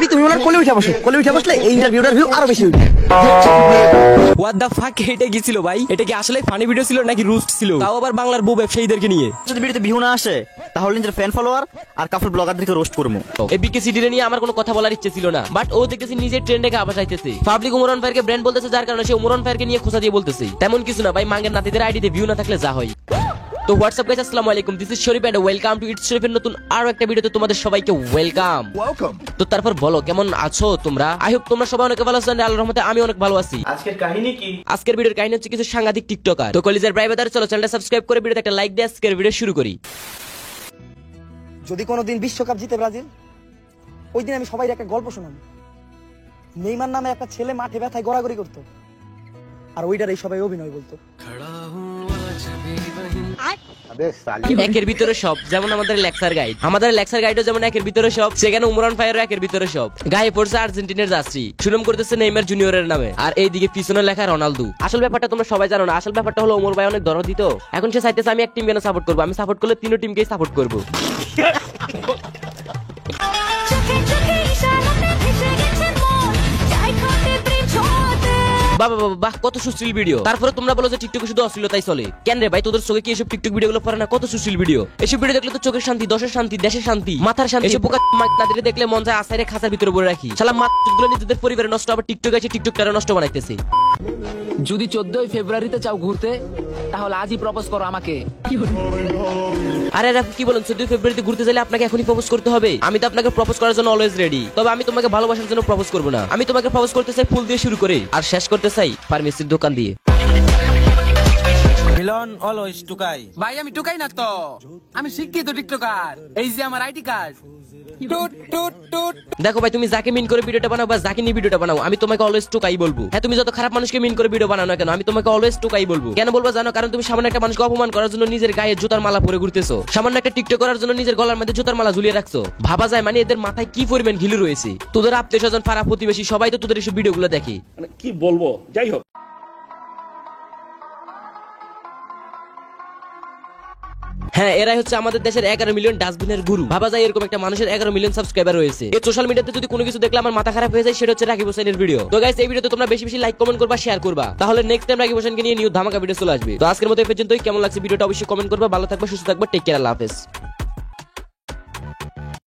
ভাবি তুমি ওনার কোলে উঠে বসো, কোলে উঠে বসলে এই ইন্টারভিউটার ভিউ আরো বেশি উঠবে। হোয়াট দ্য ফাক, এটা কি ছিল ভাই? এটা কি আসলে ফানি ভিডিও ছিল নাকি রোস্ট ছিল, তাও আবার বাংলার বউ ব্যবসায়ীদেরকে নিয়ে? যদি ভিডিওতে ভিউ না আসে তাহলে নিজের ফ্যান ফলোয়ার আর কাপড় ব্লগারদেরকে রোস্ট করবো। এই বিকে সিডিরে নিয়ে আমার কোনো কথা বলার ইচ্ছে ছিল না, বাট ও দেখতেছি নিজের ট্রেন্ডে আবার চাইতেছে। পাবলিক উমরান ভাইকে ব্র্যান্ড বলতেছে, যার কারণে সে উমরান ভাইকে নিয়ে খোঁচা দিয়ে বলতেছে। তেমন কিছু না ভাই, মাঙ্গের নাতিদের আইডিতে ভিউ না থাকলে যা হয়। তো হোয়াটসঅ্যাপ গাইস, আসসালামু আলাইকুম, this is Sharif and welcome to it's শরীফের নতুন আরো একটা ভিডিওতে তোমাদের সবাইকে ওয়েলকাম। তো তারপর বলো, কেমন আছো তোমরা? আই হোপ তোমরা সবাই অনেক ভালো আছো, আল্লাহর রহমতে আমি অনেক ভালো আছি। আজকের কাহিনী কি? আজকের ভিডিওর কাহিনী হচ্ছে কিছু সাংঘাতিক টিকটকার। তো কলিজার ভাই ব্রাদার, চলো চ্যানেলটা সাবস্ক্রাইব করে ভিডিওতে একটা লাইক দিয়ে আজকের ভিডিও শুরু করি। যদি কোনোদিন বিশ্বকাপ জিতে ব্রাজিল, ওই দিন আমি সবাই একটা গল্প শোনাবো। নেইমার নামে একটা ছেলে মাঠে ব্যথায় গড়াগড়ি করতো, আর ওইটার এই সবাই অভিনয় বলতো। একের ভিতরে সব, যেমন আমাদের লেকচার গাইড, আমাদের লেকচার গাইডও যেমন একের ভিতরে সব, সেখানে উমরান ফায়ারও একের ভিতরে সব। গায়ে পড়ছে আর্জেন্টিনার জার্সি, সুনাম করতেছে নেইমার জুনিয়রের নামে, আর এইদিকে পিছনে লেখা রোনালদো। আসল ব্যাপারটা তোমরা সবাই জানো না, আসল ব্যাপারটা হলো ওমর ভাই অনেক দরদ দিত। এখন সে চাইতেছে আমি এক টিম কেন সাপোর্ট করবো, আমি সাপোর্ট করলে তিনও টিমকেই সাপোর্ট করবো। বাবা বাবা বাহ, কত সুশীল ভিডিও। তারপরে তোমরা বলো যে টিকটকে শুধু অশ্লীলতাই চলে। কেন রে ভাই, তোদের চোখে কি এসব টিকটক ভিডিও গুলো পড়ে না? কত সুশীল ভিডিও। এসব ভিডিও দেখলে তো চোখের শান্তি, দশের শান্তি, দেশের শান্তি, মাথার শান্তি। এসব পোকা নাদিরে দেখলে মন যায় আসারে খাঁচার ভিতরে ভরে রাখি। শালা মাতগুলো নিজেদের পরিবারে নষ্ট, আবার টিকটক আছে টিকটকটারে নষ্ট বানাইতেছে। যদি 14 ফেব্রুয়ারিতে চাও ঘুরতে, তাহলে আজই প্রপোজ করো আমাকে। আরে রাফ, কি বলেন? 14 ফেব্রুয়ারিতে ঘুরতে চাইলে আপনাকে এখনই প্রপোজ করতে হবে? আমি তো আপনাকে প্রপোজ করার জন্য অলওয়েজ রেডি, তবে আমি তোমাকে ভালোবাসার জন্য প্রপোজ করব না। আমি তোমাকে প্রপোজ করতে চাই ফুল দিয়ে শুরু করে, আর শেষ করতে চাই ফার্মেসির দোকান দিয়ে। মিলন অলওয়েজ টুকাই। ভাই আমি টুকাই না তো, আমি শিক্ষিত টিকটকার। এই যে আমার আইডি কার্ড। টুট টুট টুট। দেখো ভাই, তুমি যাকে মিন করে ভিডিওটা বানাও বা যাকে নিয়ে ভিডিওটা বানাও, আমি তোমাকে অলওয়েজ টুকাই বলবো। হ্যাঁ, তুমি যত খারাপ মানুষকে মিন করে ভিডিও বানাও না কেন, আমি তোমাকে অলওয়েজ টুকাই বলবো। কেন বলবো জানো? কারণ তুমি সামান্য একটা মানুষকে অপমান করার জন্য নিজের গায়ে জুতার মালা পরে ঘুরতেছো, সামান্য একটা টিকটক করার জন্য নিজের গলার মধ্যে জুতার মালা ঝুলিয়ে রাখছো। ভাবা যায় মানে এদের মাথায় কি পরিমাণ ঘিলু রয়েছে। তোদের আত্মীয় স্বজন, পাড়া প্রতিবেশী সবাই তো তোদের এইসব ভিডিওগুলো দেখে। কি বলবো, যাই হোক। হ্যাঁ, এরাই হচ্ছে আমাদের দেশের 11 মিলিয়ন ডাস্টবিনের গুরু। ভাবা যায় এরকম একটা মানুষের 11 মিলিয়ন সাবস্ক্রাইবার রয়েছে। এই সোশ্যাল মিডিয়াতে যদি কোনো কিছু দেখলে আমার মাথা খারাপ হয়ে যায়, সেটা হচ্ছে রাকিব হোসেনের ভিডিও। তো গাইস, এই ভিডিওতে তোমরা বেশি বেশি লাইক কমেন্ট করবা, শেয়ার করবা, তাহলে নেক্সট টাইম রাকিব হোসেনকে নিয়ে নিউ ধামাকা ভিডিও চলে আসবে। তো আজকের মতো এই পর্যন্তই। কেমন লাগছে ভিডিওটা অবশ্যই কমেন্ট করবা। ভালো থাকবা, সুস্থ থাকবা, টেক কেয়ার, আল্লাহ হাফেজ।